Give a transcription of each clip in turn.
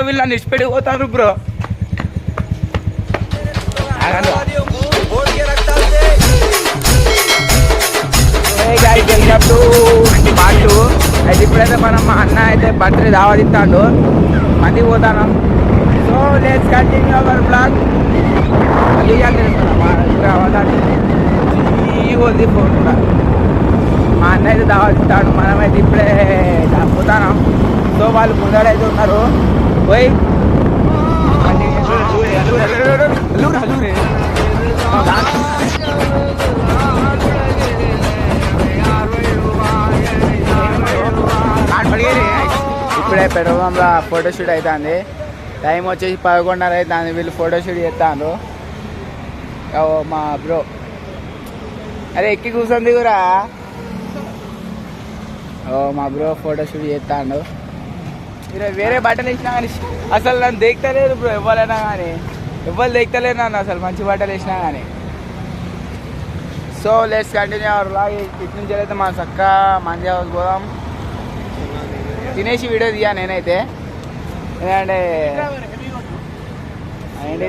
వీళ్ళు నన్ను ఇష్టపెట్టిపోతారు bro. Part 2 అయితే ఇప్పుడైతే మనం మా అన్న అయితే బర్త్డే దావతిస్తాడు, మంది పోతాను. So let's continue our blog. మళ్ళీ ఫోన్ కూడా మా అన్న అయితే దావతిస్తాడు, మనమైతే ఇప్పుడే పోతాను. సో వాళ్ళు ముందరైతే ఉన్నారు. పోయి ఇప్పుడే పెడగంలో ఫోటోషూట్ అవుతుంది. టైం వచ్చేసి 11:30 అవుతుంది. వీళ్ళు ఫోటోషూట్ చేస్తాను. మా బ్రో అరే ఎక్కి కూర్చొంది కూడా. మా బ్రో ఫోటోషూట్ చేస్తాడు. మీరు వేరే బట్టలు వేసినా కానీ అసలు నన్ను దేక్తలేదు బ్రో. ఎవరైనా కానీ ఎవరు దేక్తలేదు నన్ను అసలు, మంచి బట్టలు వేసినా కానీ. So let's continue our vlog. ఇటు నుంచి అయితే మా చక్క మంచి హౌస్ పోదాం. తినేసి వీడియో తీయా నేనైతే, ఎందుకంటే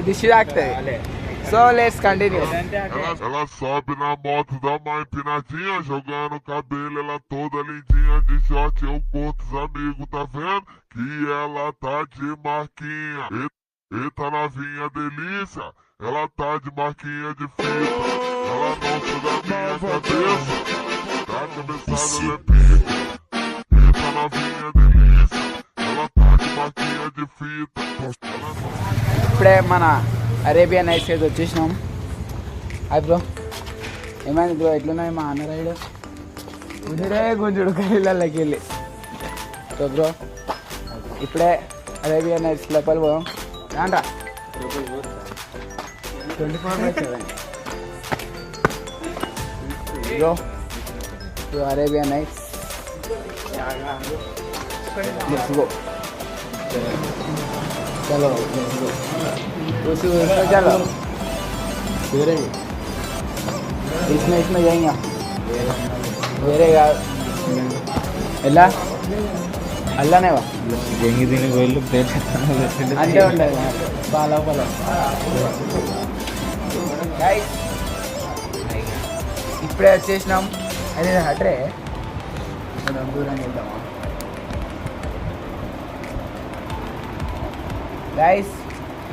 దిష్టి తాకుతుంది. So let's continue. Ela sobe na moto da mãe empinadinha, jogando cabelo, ela toda lindinha, de short eu curto os amigos, tá vendo? Que ela tá de marquinha. Eita novinha delícia, ela tá de marquinha de fita. Ela não sai da minha cabeça, tá cabeçada lepinha. Eita novinha delícia, ela tá de marquinha de fita. ఇప్పుడే మన Arabian nights అయితే వచ్చేసినాం. అది bro ఏమైంది bro, ఎట్లున్నాయి మా అన్న ride? కుదిరే గుంజుడు కళ్ళకి వెళ్ళి. సో బ్రో ఇప్పుడే అరేబియన్ నైట్స్ లోపల పోదాం. రాండ్రా 24/7 bro to Arabian nights. Let's go. चलो चलो इसमें जाएंगे వేరే కాదు. ఎలా అల్లనే జంగి దీనికి వెళ్ళి ప్లేట్ అంటే ఉండదు లోపల. ఇప్పుడే వచ్చేసినాం. అదే అట్రే దూరం వెళ్దామా గైస్?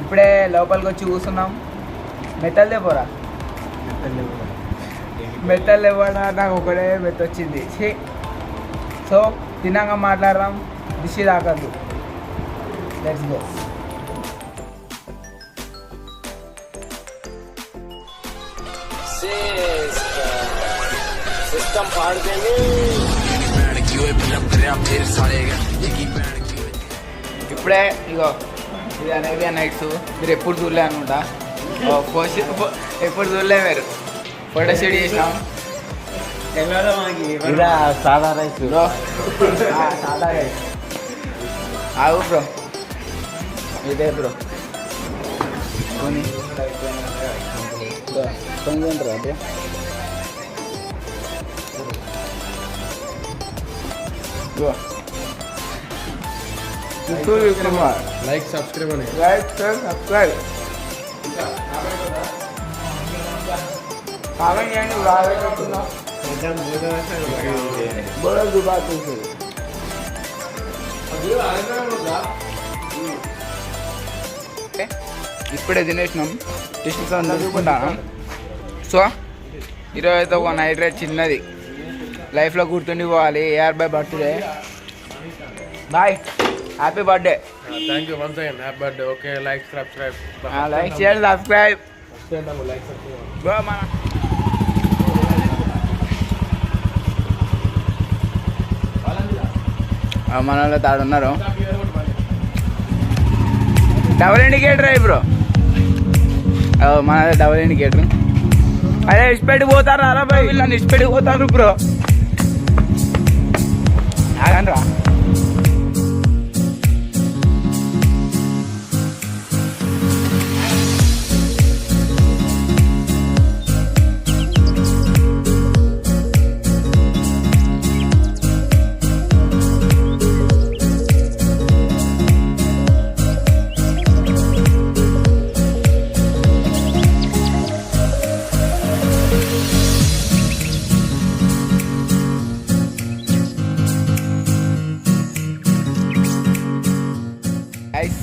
ఇప్పుడే లోపలికి వచ్చి కూర్చున్నాం. మెత్తలదే పోరా, మెత్తలు ఇవ్వడా నాకు ఒకటే మెత్త వచ్చింది. సో తిన్నాక మాట్లాడదాం, దిష్టి తాకద్దు. Let's go. ఇప్పుడే ఇగో ఇది అరేబియన్ నైట్స్. మీరు ఎప్పుడు చూడలే అనుకుంటా, ఎప్పుడు చూడలే మీరు. ఫోటోషూట్ చేసినాం. సాదా రైస్ బ్రో, సాదా రైస్. ఆగు బ్రో, ఇదే బ్రో కొని ఉంటారా బ్రో? బ్రో లైక్ సబ్స్క్రైబ్ అని సబ్స్క్రైబ్ కామెంట్ చేయండి. ఇప్పుడే తినేసినాం, డిస్టెన్స్ చదువుకుంటాను. సో ఈరోజు అయితే ఒక నైట్ రైడ్ చిన్నది లైఫ్లో గుర్తుండి పోవాలి. AR bye birthday. Boy, happy birthday. Thank you once again, happy birthday. Okay, like subscribe, like share subscribe bro. మన వాళ్ళు తాడున్నారు. డబుల్ ఇండికేటర్ బ్రో, మన డబుల్ ఇండికేటర్. అదే ఇష్టపెట్టి పోతారు అరా బాయ్, వీళ్ళు నన్ను ఇష్టపెట్టి పోతారు బ్రో. ఆగండి రా. గైస్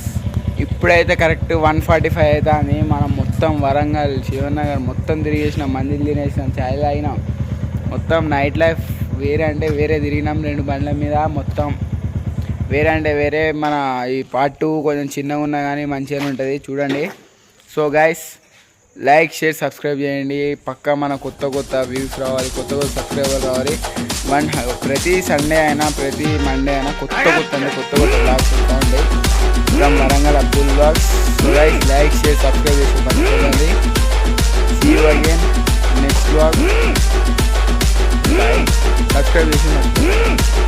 ఇప్పుడైతే కరెక్ట్ 1:45 అవుతుంది. మనం మొత్తం వరంగల్ శివనగర్ మొత్తం తిరిగేసినాం, మందిని తినేసినాం, ఛాయ్ తాగినాం, మొత్తం నైట్ లైఫ్ వేరే అంటే వేరే తిరిగినాం 2 బండ్ల మీద. మొత్తం వేరే అంటే వేరే. మన ఈ పార్ట్ 2 కొంచెం చిన్నగా ఉన్నా కానీ మంచిగానే ఉంటుంది చూడండి. So guys like share subscribe చేయండి. పక్కా మన కొత్త వ్యూస్ రావాలి, కొత్త సబ్స్క్రైబర్ రావాలి. ప్రతి సండే అయినా ప్రతి మండే అయినా కొత్త బ్లాగ్స్ వస్తూ ఉంటాయి from Warangal Abdul blogs. So guys like share subscribe చేసి మర్చిపోకండి. See you again next blog. Subscribe చేసి మర్చిపోకండి.